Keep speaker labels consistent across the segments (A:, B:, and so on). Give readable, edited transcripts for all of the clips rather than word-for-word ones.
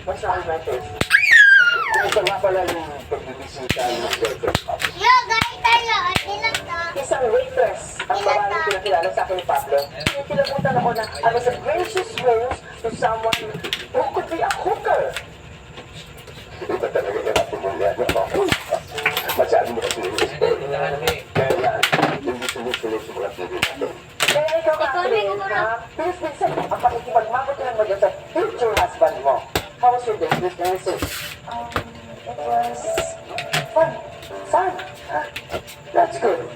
A: Masama natin. Ito nga pala yung pagbibisita ng Circus Up.
B: Yo, guys, tayo. Ilan to?
A: Isang waitress ang babaeng pinakilala sa akin ni Pablo. Kinabutan ako na I was a gracious rose to someone who could be a hooker. Iba talaga yung natin mo ako. Masyado mo kasi yung story. Kaya yan, hindi sumusunod sa mga TV natin. Kaya ikaw Catherine, please minsan, ang pakikipagmabutuhan mo dyan sa future husband mo. How was your date with Nancy? It was fun. Fun? That's good.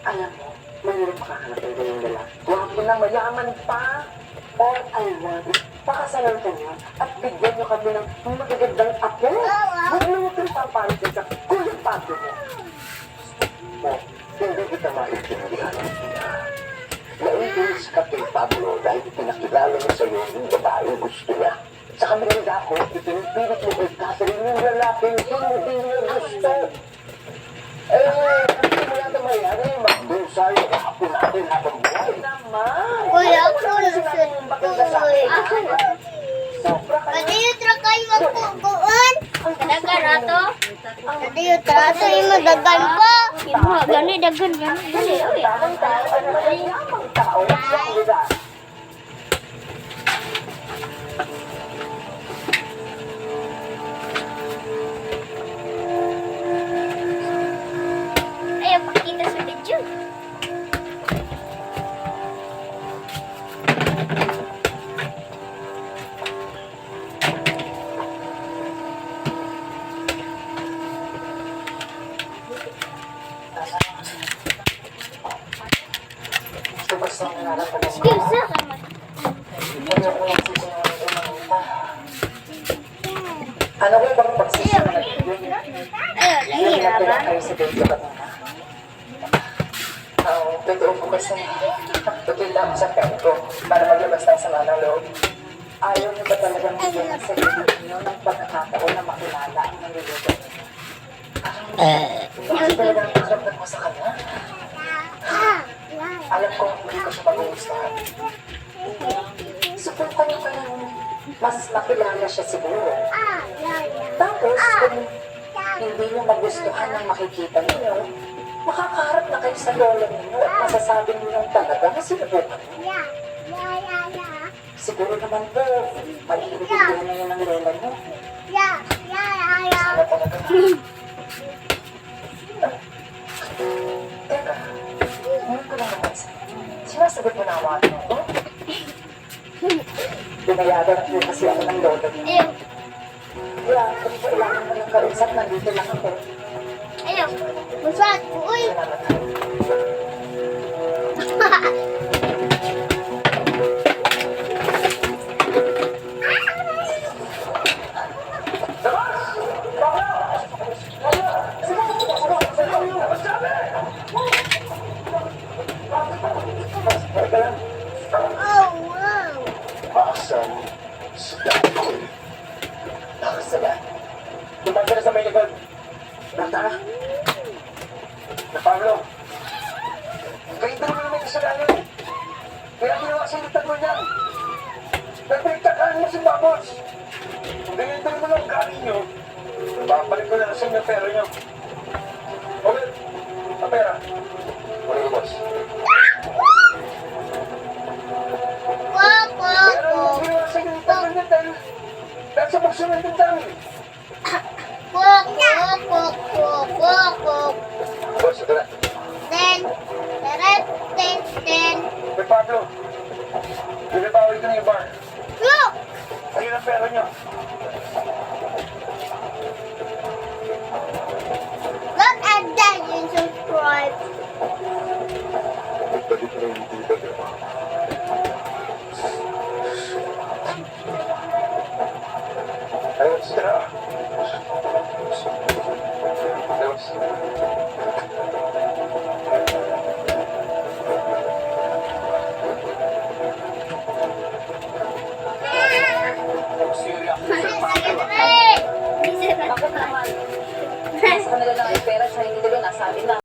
A: Alam mo, mayroon makahanap ng ganyang lalaki. Wapo na mayaman pa. All I want is pakasalan ka niya at bigyan niyo kami ng magagandang apo. Huwag na huwag kang papalitin sa kulang pato mo. Mo, hindi kita maintindihan. Naiinis ka kay Pablo dahil pinakilala mo sa'yo yung babaeng gusto niya. Sa kanila ako, ipinipilit mo kay Catherine yung lalaking hindi niya gusto. Hindi mo yata mayari, magdusay, ako natin habang buhay. Naman!
B: Kuya, kulusot.
A: Sobra ka
B: Pwede yung trakay magpukuan? Dagan ato? Pwede yung trakay madagan pa? Yung gani, dagan, gani. Dali, uy.
A: Tamang tao, ano ba yung yamang tao?
B: Ayaw pakita sa video. Excuse me.
A: Ano ba bang pagsisimula?
B: Ayaw, nahihirapan.
A: Kayo sa video kanina? Totoo po kasi tuloy lang sa pento para maglabas ng sama ng loob. Ayaw niyo ba talagang bigyan ng sarili niyo ng pagkakataon na makilala ang niluluto niyo? Bakit talagang pakiramdam mo sa kanya? Alam ko, hindi ko siya magugustuhan. Subukan niyo kayang mas makilala siya siguro. Tapos, kung hindi niyo magustuhan ang makikita niyo, makakaharap na kayo sa lola ninyo at masasabi niyo talaga na sinubukan niyo. Siguro naman po, maiibigay na yun ng lola niyo. Sana talaga. Teka, ngayon ko lang naman sinasagot mo na ang mga tanong ko? Binayagan po kasi ako ng lola niyo.
B: Ayaw.
A: Kaya, kung kailangan mo ng kausap, nandito lang ako.
B: Ayaw. Maswat. Uy.
A: Salamat.
B: Oh, wow.
A: Asan si Dapol? Nakasala. Tumanda na sa may likod. Tara. Na Pablo. Kayo ba naman may kasalanan? Kaya ginawa sa iligtad mo niyan. Nagpagtakaan mo si Babos. Kung ganyan mo lang galing nyo, babalik ko na sa inyo pera nyo. Okay. Ang pera. Wala ko, boss. Pero yung ginawa sa iligtad mo niyan dahil sa pagsunod ng dami. Boss, ito na. May Pablo. Binabawi ko na yung bar. Ayun ang pera nyo.
B: Look at that and subscribe.
A: Balik na yung tita niya. Ayun, sira.
B: Bakit naman?
C: Sa kanila lang yung pera, sa hindi nila nasabi na.